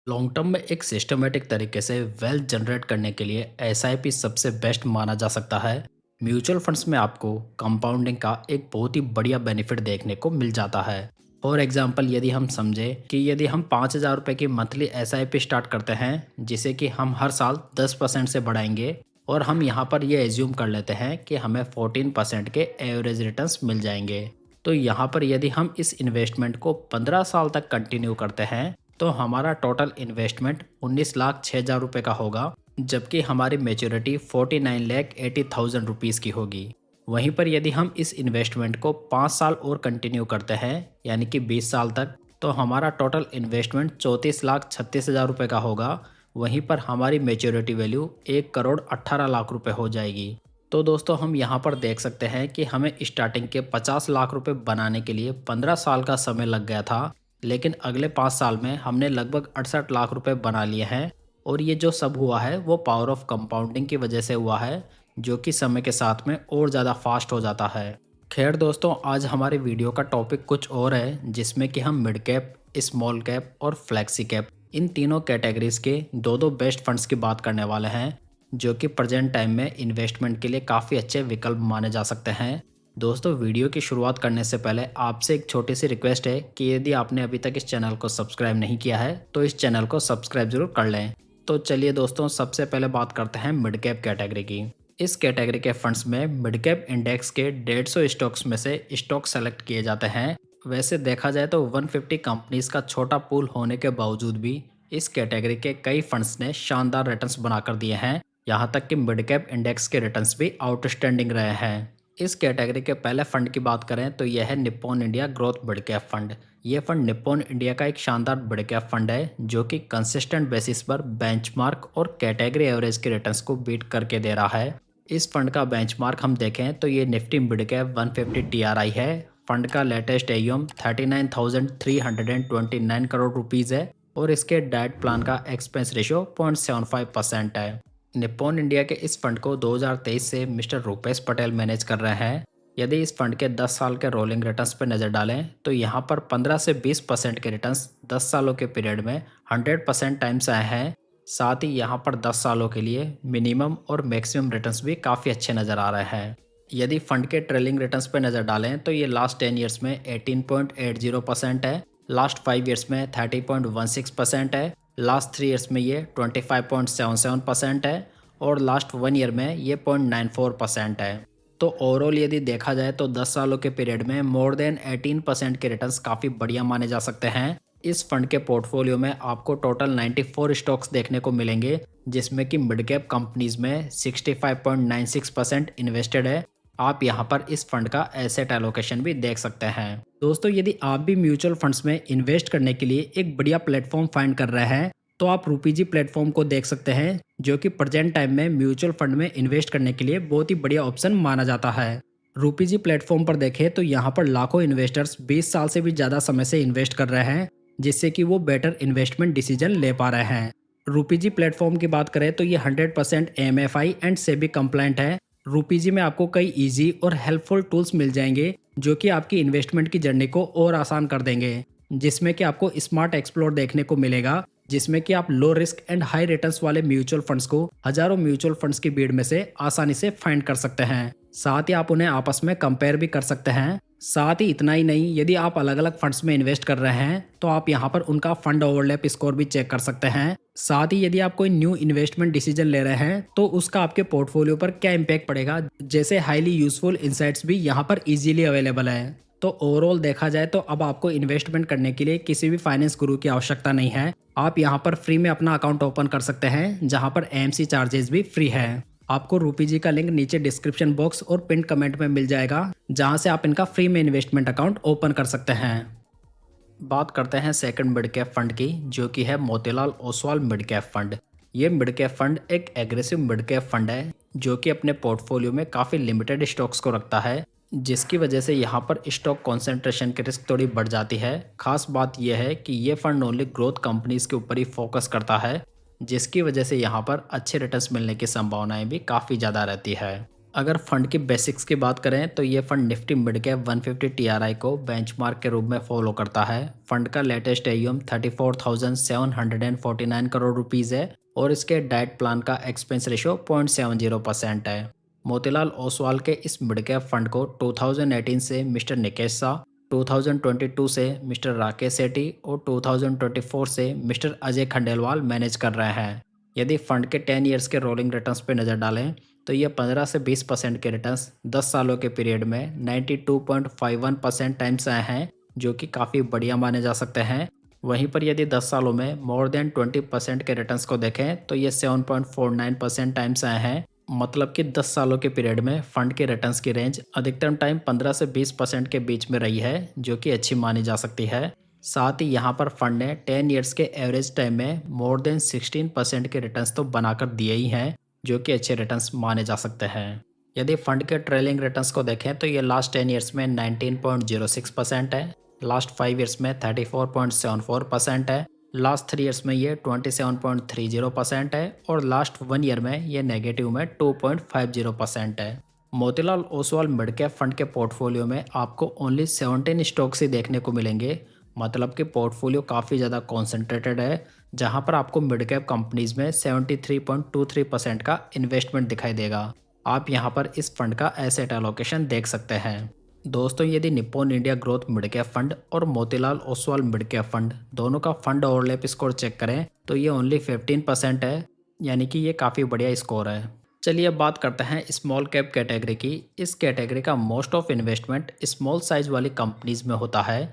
Long term में एक systematic तरीके से वेल्थ जनरेट करने के लिए एसआईपी सबसे बेस्ट माना जा सकता है। म्यूचुअल फंड्स में आपको कंपाउंडिंग का एक बहुत ही बढ़िया बेनिफिट देखने को मिल जाता है। फॉर एग्जांपल यदि हम समझे कि यदि हम 5,000 रुपये की मंथली एसआईपी स्टार्ट करते हैं जिसे कि हम हर साल 10% से बढ़ाएंगे, और हम यहाँ पर ये एज्यूम कर लेते हैं कि हमें 14% के एवरेज रिटर्न्स मिल जाएंगे। तो यहाँ पर यदि हम इस इन्वेस्टमेंट को 15 साल तक कंटिन्यू करते हैं तो हमारा टोटल इन्वेस्टमेंट 19,06,000 रुपये का होगा, जबकि हमारी मेच्योरिटी 49,80,000 रुपीज़ की होगी। वहीं पर यदि हम इस इन्वेस्टमेंट को 5 साल और कंटिन्यू करते हैं यानी कि 20 साल तक, तो हमारा टोटल इन्वेस्टमेंट 34,36,000 रुपये का होगा। वहीं पर हमारी मेच्योरिटी वैल्यू 1,18,00,000 रुपये हो जाएगी। तो दोस्तों हम यहाँ पर देख सकते हैं कि हमें स्टार्टिंग के 50 लाख रुपए बनाने के लिए 15 साल का समय लग गया था, लेकिन अगले 5 साल में हमने लगभग 68 लाख रुपए बना लिए हैं। और ये जो सब हुआ है वो पावर ऑफ कंपाउंडिंग की वजह से हुआ है, जो कि समय के साथ में और ज़्यादा फास्ट हो जाता है। खैर दोस्तों, आज हमारे वीडियो का टॉपिक कुछ और है, जिसमें कि हम मिड कैप, स्मॉल कैप और फ्लेक्सी कैप इन तीनों कैटेगरीज के दो दो बेस्ट फंड्स की बात करने वाले हैं, जो कि प्रेजेंट टाइम में इन्वेस्टमेंट के लिए काफ़ी अच्छे विकल्प माने जा सकते हैं। दोस्तों वीडियो की शुरुआत करने से पहले आपसे एक छोटी सी रिक्वेस्ट है कि यदि आपने अभी तक इस चैनल को सब्सक्राइब नहीं किया है तो इस चैनल को सब्सक्राइब जरूर कर लें। तो चलिए दोस्तों, सबसे पहले बात करते हैं मिड कैप कैटेगरी की। इस कैटेगरी के फंड्स में मिड कैप इंडेक्स के 150 स्टॉक्स में से स्टॉक सेलेक्ट किए जाते हैं। वैसे देखा जाए तो 150 कंपनीज का छोटा पूल होने के बावजूद भी इस कैटेगरी के कई फंड्स ने शानदार रिटर्न्स बनाकर दिए हैं। यहाँ तक कि मिड कैप इंडेक्स के रिटर्न्स भी आउटस्टैंडिंग रहे हैं। इस कैटेगरी के पहले फंड की बात करें तो यह है Nippon India growth mid cap fund. ये फंड निप्पॉन इंडिया का एक शानदार मिड कैप फंड है, जो कि कंसिस्टेंट बेसिस पर बेंचमार्क और कैटेगरी एवरेज के रिटर्न्स को बीट करके दे रहा है। इस फंड का बेंचमार्क हम देखें तो ये निफ्टी मिड कैप 150 टीआरआई है। फंड का लेटेस्ट एयूएम 39,329 करोड़ रुपीज़ है और इसके डाइट प्लान का एक्सपेंस रेशियो 0.75% है। निप्पॉन इंडिया के इस फंड को 2023 से मिस्टर रूपेश पटेल मैनेज कर रहे हैं। यदि इस फंड के 10 साल के रोलिंग रिटर्न्स पर नज़र डालें तो यहाँ पर 15 से 20% के रिटर्न्स 10 सालों के पीरियड में 100% टाइम्स आए हैं। साथ ही यहाँ पर 10 सालों के लिए मिनिमम और मैक्सिमम रिटर्न्स भी काफ़ी अच्छे नज़र आ रहे हैं। यदि फंड के ट्रेलिंग रिटर्न्स पर नज़र डालें तो ये लास्ट 10 ईयर्स में 18.80% है, लास्ट 5 ईयर्स में 30.16% है, लास्ट 3 ईयर्स में ये 25.77% है और लास्ट 1 ईयर में ये 0.94% है। तो ओवरऑल यदि देखा जाए तो 10 सालों के पीरियड में मोर देन 18% के रिटर्न्स काफ़ी बढ़िया माने जा सकते हैं। इस फंड के पोर्टफोलियो में आपको टोटल 94 स्टॉक्स देखने को मिलेंगे, जिसमें कि मिड कैप कंपनीज में 65.96% इन्वेस्टेड है। आप यहां पर इस फंड का एसेट एलोकेशन भी देख सकते हैं। दोस्तों यदि आप भी म्यूचुअल फंड्स में इन्वेस्ट करने के लिए एक बढ़िया प्लेटफॉर्म फाइंड कर रहे हैं तो आप रूपीजी प्लेटफॉर्म को देख सकते हैं, जो कि प्रेजेंट टाइम में म्यूचुअल फंड में इन्वेस्ट करने के लिए बहुत ही बढ़िया ऑप्शन माना जाता है। रूपीजी प्लेटफॉर्म पर देखें तो यहाँ पर लाखों इन्वेस्टर्स 20 साल से भी ज़्यादा समय से इन्वेस्ट कर रहे हैं, जिससे कि वो बेटर इन्वेस्टमेंट डिसीजन ले पा रहे हैं। रूपीजी प्लेटफॉर्म की बात करें तो ये 100% एएमएफआई एंड सेबी कंप्लाइंट है। रूपीजी में आपको कई इजी और हेल्पफुल टूल्स मिल जाएंगे, जो कि आपकी इन्वेस्टमेंट की जर्नी को और आसान कर देंगे, जिसमें कि आपको स्मार्ट एक्सप्लोर देखने को मिलेगा, जिसमें कि आप low risk and high returns वाले म्यूचुअल फंड्स को हजारों म्यूचुअल फंड्स की भीड़ में से आसानी से फाइंड कर सकते हैं। साथ ही आप उन्हें आपस में कंपेयर भी कर सकते हैं। साथ ही इतना ही नहीं, यदि आप अलग अलग फंड्स में इन्वेस्ट कर रहे हैं तो आप यहां पर उनका फंड ओवरलैप स्कोर भी चेक कर सकते हैं। साथ ही यदि आप कोई न्यू इन्वेस्टमेंट डिसीजन ले रहे हैं तो उसका आपके पोर्टफोलियो पर क्या इम्पैक्ट पड़ेगा, जैसे हाईली यूजफुल इंसाइट्स भी यहाँ पर इजीली अवेलेबल है। तो ओवरऑल देखा जाए तो अब आपको इन्वेस्टमेंट करने के लिए किसी भी फाइनेंस गुरु की आवश्यकता नहीं है। आप यहाँ पर फ्री में अपना अकाउंट ओपन कर सकते हैं, जहाँ पर एएमसी चार्जेस भी फ्री है। आपको रूपीजी का लिंक नीचे डिस्क्रिप्शन बॉक्स और पिन कमेंट में मिल जाएगा, जहाँ से आप इनका फ्री में इन्वेस्टमेंट अकाउंट ओपन कर सकते हैं। बात करते हैं सेकंड मिड कैप फंड की, जो कि है Motilal Oswal mid cap fund. ये मिड कैप फंड एक एग्रेसिव मिड कैप फंड है, जो कि अपने पोर्टफोलियो में काफ़ी लिमिटेड स्टॉक्स को रखता है, जिसकी वजह से यहाँ पर स्टॉक कॉन्सेंट्रेशन की रिस्क थोड़ी बढ़ जाती है। खास बात यह है कि ये फंड ओनली ग्रोथ कंपनीज के ऊपर ही फोकस करता है, जिसकी वजह से यहाँ पर अच्छे रिटर्न्स मिलने की संभावनाएं भी काफ़ी ज़्यादा रहती है। अगर फंड की बेसिक्स की बात करें तो ये fund Nifty mid cap 150 TRI को बेंचमार्क के रूप में फॉलो करता है। फंड का लेटेस्ट एयूएम 34,749 करोड़ रुपीस है और इसके डाइट प्लान का एक्सपेंस रेशो 0.70% है। मोतीलाल ओसवाल के इस मिड कैप फंड को 2018 से मिस्टर निकेश शाह, 2022 से मिस्टर राकेश सेठी और 2024 से मिस्टर अजय खंडेलवाल मैनेज कर रहे हैं। यदि फंड के 10 ईयर्स के रोलिंग रिटर्न्स पर नज़र डालें तो ये 15 से 20% के रिटर्न्स 10 सालों के पीरियड में 92.51% टाइम्स आए हैं, जो कि काफ़ी बढ़िया माने जा सकते हैं। वहीं पर यदि 10 सालों में मोर देन 20% के रिटर्न्स को देखें तो ये 7.49% टाइम्स आए हैं। मतलब कि 10 सालों के पीरियड में फंड के रिटर्न्स की रेंज अधिकतम टाइम 15 से 20% के बीच में रही है, जो कि अच्छी मानी जा सकती है। साथ ही यहाँ पर फंड ने 10 ईयर्स के एवरेज टाइम में मोर देन 16% के रिटर्न्स तो बनाकर दिए ही हैं, जो कि अच्छे रिटर्न्स माने जा सकते हैं। यदि फंड के ट्रेलिंग रिटर्न्स को देखें तो ये लास्ट 10 ईयर्स में 19.06% है, लास्ट 5 ईयर्स में 34.74% है, लास्ट 3 ईयर्स में ये 27.30% है और लास्ट 1 ईयर में ये नेगेटिव में 2.50% है। Motilal Oswal mid cap fund के पोर्टफोलियो में आपको ओनली 17 स्टॉक्स ही देखने को मिलेंगे। मतलब कि पोर्टफोलियो काफ़ी ज़्यादा कॉन्सेंट्रेटेड है, जहां पर आपको मिड कैप कंपनीज में 73.23% का इन्वेस्टमेंट दिखाई देगा। आप यहां पर इस फंड का एसेट एलोकेशन देख सकते हैं। दोस्तों, यदि Nippon India growth mid cap fund और Motilal Oswal mid cap fund दोनों का फंड ओवरलैप स्कोर चेक करें तो ये ओनली 15% है, यानी कि ये काफ़ी बढ़िया स्कोर है। चलिए अब बात करते हैं स्मॉल कैप कैटेगरी की। इस कैटेगरी का most of investment small size वाली कंपनीज में होता है।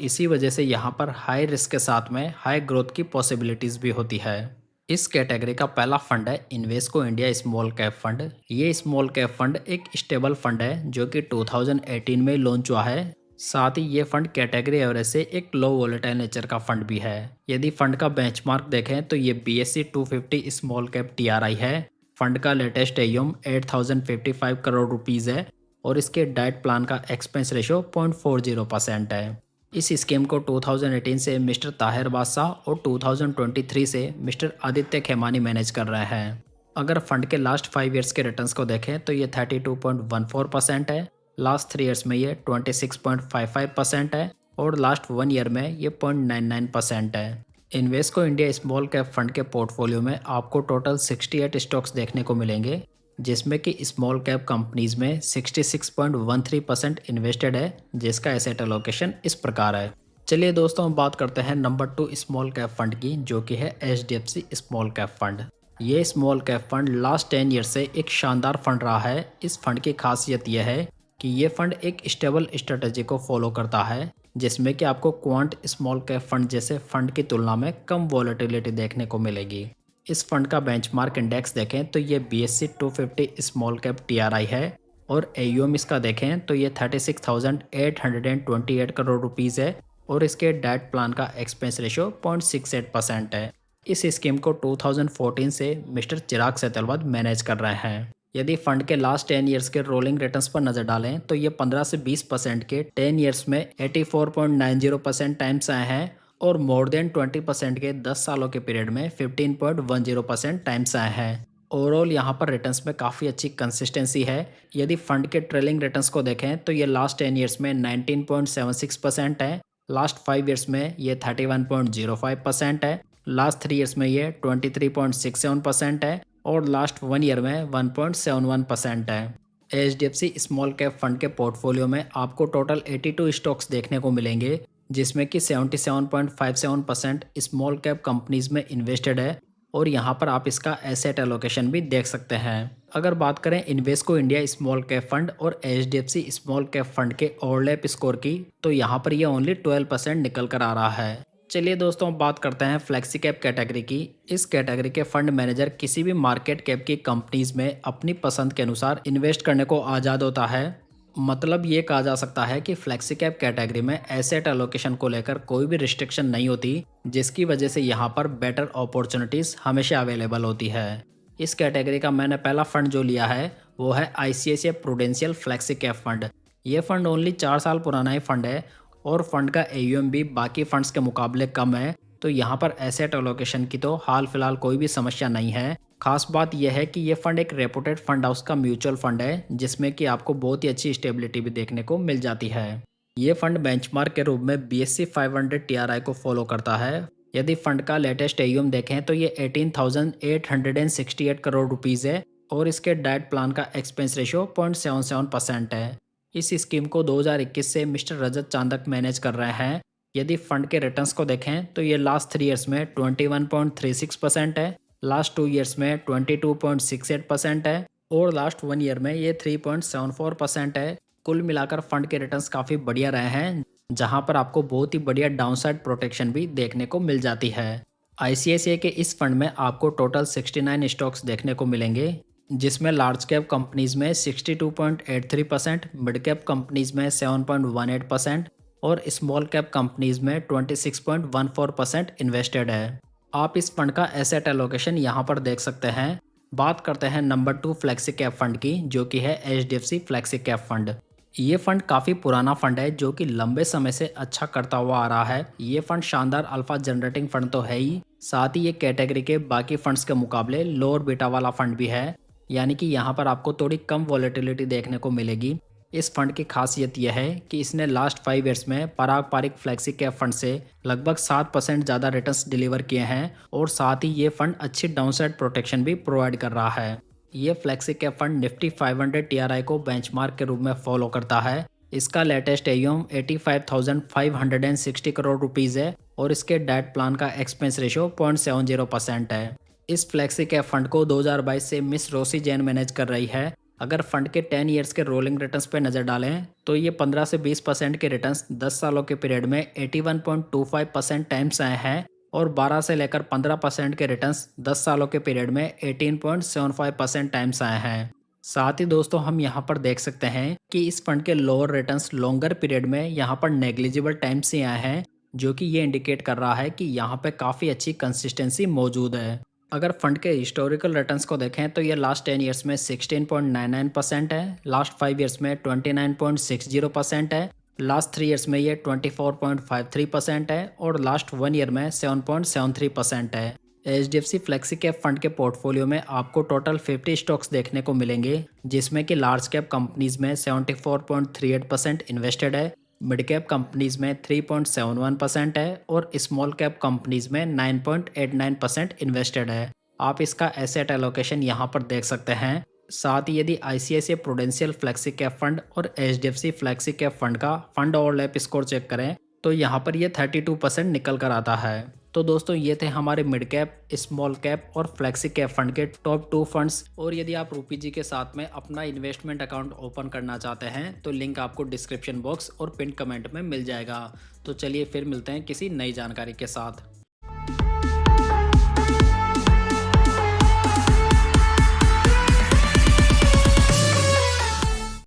इसी वजह से यहाँ पर हाई रिस्क के साथ में हाई ग्रोथ की पॉसिबिलिटीज़ भी होती है। इस कैटेगरी का पहला फंड है Invesco India small cap fund. ये स्मॉल कैप फंड एक स्टेबल फंड है जो कि 2018 में लॉन्च हुआ है। साथ ही ये फंड कैटेगरी एवरेज से एक लो वोलेटाइल नेचर का फंड भी है। यदि फंड का बेंचमार्क देखें तो ये BSE 250 स्मॉल कैप TRI है। फंड का लेटेस्ट एयूएम 8,055 करोड़ रुपीज़ है और इसके डाइट प्लान का एक्सपेंस रेशो 0.40% है। इस स्कीम को 2018 से मिस्टर ताहिर बादशाह और 2023 से मिस्टर आदित्य खेमानी मैनेज कर रहे हैं। अगर फंड के लास्ट 5 ईयर्स के रिटर्न्स को देखें तो ये 32.14% है, लास्ट 3 ईयर्स में ये 26.55% है और लास्ट 1 ईयर में ये 0.99% है। Invesco India small cap fund के पोर्टफोलियो में आपको टोटल 68 स्टॉक्स देखने को मिलेंगे, जिसमें कि स्मॉल कैप कंपनीज में 66.13% इन्वेस्टेड है, जिसका एसेट एलोकेशन इस प्रकार है। चलिए दोस्तों, हम बात करते हैं नंबर 2 स्मॉल कैप फंड की, जो कि है HDFC स्मॉल कैप फंड। ये small cap fund last 10 year से एक शानदार फंड रहा है। इस फंड की खासियत यह है कि ये फंड एक स्टेबल स्ट्रेटेजी को फॉलो करता है, जिसमें कि आपको क्वांट स्मॉल कैप फंड जैसे फंड की तुलना में कम वॉलेटिलिटी देखने को मिलेगी। इस फंड का बेंचमार्क इंडेक्स देखें तो ये BSE 250 स्मॉल कैप TRI है और AUM इसका देखें तो ये 36,828 करोड़ रुपीज़ है और इसके डाइट प्लान का एक्सपेंस रेशो 0.68% है। इस स्कीम को 2014 से मिस्टर चिराग सेतलवत मैनेज कर रहे हैं। यदि फंड के लास्ट 10 ईयर्स के रोलिंग रिटर्न्स पर नजर डालें तो ये 15 से 20% के 10 ईयर्स में 84.90% टाइम्स आए हैं और मोर देन 20% के 10 सालों के पीरियड में 15.10% टाइम्स आए हैं। ओवरऑल यहाँ पर रिटर्न्स में काफ़ी अच्छी कंसिस्टेंसी है। यदि फंड के ट्रेलिंग रिटर्न्स को देखें तो ये लास्ट 10 ईयर्स में 19.76% है, लास्ट 5 ईयर्स में ये 31.05% है, लास्ट 3 ईयर्स में ये 23.67% है और लास्ट 1 ईयर में 1.71% है। HDFC स्मॉल कैप फंड के पोर्टफोलियो में आपको टोटल 82 स्टॉक्स देखने को मिलेंगे, जिसमें कि 77.57% स्मॉल कैप कंपनीज में इन्वेस्टेड है और यहाँ पर आप इसका एसेट एलोकेशन भी देख सकते हैं। अगर बात करें Invesco India small cap fund और HDFC स्मॉल कैप फंड के ओवरलैप स्कोर की, तो यहाँ पर ये ओनली 12% निकल कर आ रहा है। चलिए दोस्तों, बात करते हैं फ्लेक्सी कैप कैटेगरी की। इस कैटेगरी के फंड मैनेजर किसी भी मार्केट कैप की कंपनीज में अपनी पसंद के अनुसार इन्वेस्ट करने को आज़ाद होता है। मतलब ये कहा जा सकता है कि फ्लेक्सी कैप कैटेगरी में एसेट एलोकेशन को लेकर कोई भी रिस्ट्रिक्शन नहीं होती, जिसकी वजह से यहाँ पर बेटर अपॉर्चुनिटीज़ हमेशा अवेलेबल होती है। इस कैटेगरी का मैंने पहला फंड जो लिया है वो है ICICI prudential flexi cap fund. ये फंड ओनली 4 साल पुराना ही फंड है और फंड का AUM भी बाकी फंड्स के मुकाबले कम है, तो यहाँ पर एसेट एलोकेशन की तो हाल फिलहाल कोई भी समस्या नहीं है। खास बात यह है कि ये फंड एक रेपुटेड फंड हाउस का म्यूचुअल फंड है, जिसमें कि आपको बहुत ही अच्छी स्टेबिलिटी भी देखने को मिल जाती है। ये फंड बेंचमार्क के रूप में BSE 500 TRI को फॉलो करता है। यदि फंड का लेटेस्ट AUM देखें तो ये 18,868 करोड़ रुपीज़ है और इसके डाइट प्लान का एक्सपेंस रेशियो 0.77% है। इस स्कीम को 2021 से मिस्टर रजत चांदक मैनेज कर रहे हैं। यदि फंड के रिटर्न्स को देखें तो ये लास्ट 3 ईयर्स में 21.36% है, लास्ट 2 ईयर्स में 22.68% है और लास्ट 1 ईयर में ये 3.74% है। कुल मिलाकर फंड के रिटर्न्स काफ़ी बढ़िया रहे हैं, जहां पर आपको बहुत ही बढ़िया डाउनसाइड प्रोटेक्शन भी देखने को मिल जाती है। ICICI के इस फंड में आपको टोटल 69 स्टॉक्स देखने को मिलेंगे, जिसमें लार्ज कैप कंपनीज में 62.83%, मिड कैप कंपनीज में 7.18% और स्मॉल कैप कंपनीज में 26.14% इन्वेस्टेड है। आप इस फंड का एसेट एलोकेशन यहाँ पर देख सकते हैं। बात करते हैं नंबर 2 फ्लेक्सी कैप फंड की, जो कि है HDFC फ्लेक्सी कैप फंड। ये फंड काफ़ी पुराना फंड है जो कि लंबे समय से अच्छा करता हुआ आ रहा है। ये फंड शानदार अल्फा जनरेटिंग फंड तो है ही, साथ ही ये कैटेगरी के बाकी फंड्स के मुकाबले लोअर बीटा वाला फंड भी है, यानी कि यहाँ पर आपको थोड़ी कम वॉलेटिलिटी देखने को मिलेगी। इस फंड की खासियत यह है कि इसने लास्ट 5 ईयर्स में पारंपरिक फ्लेक्सी कैप फंड से लगभग 7% ज़्यादा रिटर्न्स डिलीवर किए हैं और साथ ही ये फंड अच्छी डाउनसाइड प्रोटेक्शन भी प्रोवाइड कर रहा है। ये flexi cap fund Nifty 500 TRI को बेंचमार्क के रूप में फॉलो करता है। इसका लेटेस्ट AUM 85,560 करोड़ रुपीज़ है और इसके डाइट प्लान का एक्सपेंस रेशियो 0.70% है। इस फ्लेक्सी कैप फंड को 2022 से मिस रोसी जैन मैनेज कर रही है। अगर फंड के 10 ईयर्स के रोलिंग रिटर्न्स पे नज़र डालें तो ये 15 से 20% के रिटर्न्स 10 सालों के पीरियड में 81.25% टाइम्स आए हैं और 12 से लेकर 15% के रिटर्न्स 10 सालों के पीरियड में 18.75% टाइम्स आए हैं। साथ ही दोस्तों हम यहाँ पर देख सकते हैं कि इस फंड के लोअर रिटर्न्स लॉन्गर पीरियड में यहाँ पर नेग्लिजिबल टाइम्स ही आए हैं, जो कि ये इंडिकेट कर रहा है कि यहाँ पे काफ़ी अच्छी कंसिस्टेंसी मौजूद है। अगर फंड के हिस्टोरिकल रिटर्न्स को देखें तो ये लास्ट 10 ईयर्स में 16.99% है, लास्ट 5 ईयर्स में 29.60% है, लास्ट 3 ईयर्स में ये 24.53% है और लास्ट 1 ईयर में 7.73% है। HDFC फ्लेक्सी कैप फंड के पोर्टफोलियो में आपको टोटल 50 स्टॉक्स देखने को मिलेंगे, जिसमें कि लार्ज कैप कंपनीज में 74.38% इन्वेस्टेड है, मिड कैप कंपनीज में 3.71% है और स्मॉल कैप कंपनीज में 9.89% इन्वेस्टेड है। आप इसका एसेट एलोकेशन यहाँ पर देख सकते हैं। साथ ही यदि ICICI prudential flexi cap fund और HDFC फ्लेक्सी कैप फंड का फंड ओवरलैप स्कोर चेक करें तो यहाँ पर ये 32% निकल कर आता है। तो दोस्तों ये थे हमारे मिड कैप, स्मॉल कैप और फ्लेक्सी कैप फंड के टॉप 2 फंड्स। और यदि आप रूपी जी के साथ में अपना इन्वेस्टमेंट अकाउंट ओपन करना चाहते हैं तो लिंक आपको डिस्क्रिप्शन बॉक्स और पिन कमेंट में मिल जाएगा। तो चलिए फिर मिलते हैं किसी नई जानकारी के साथ।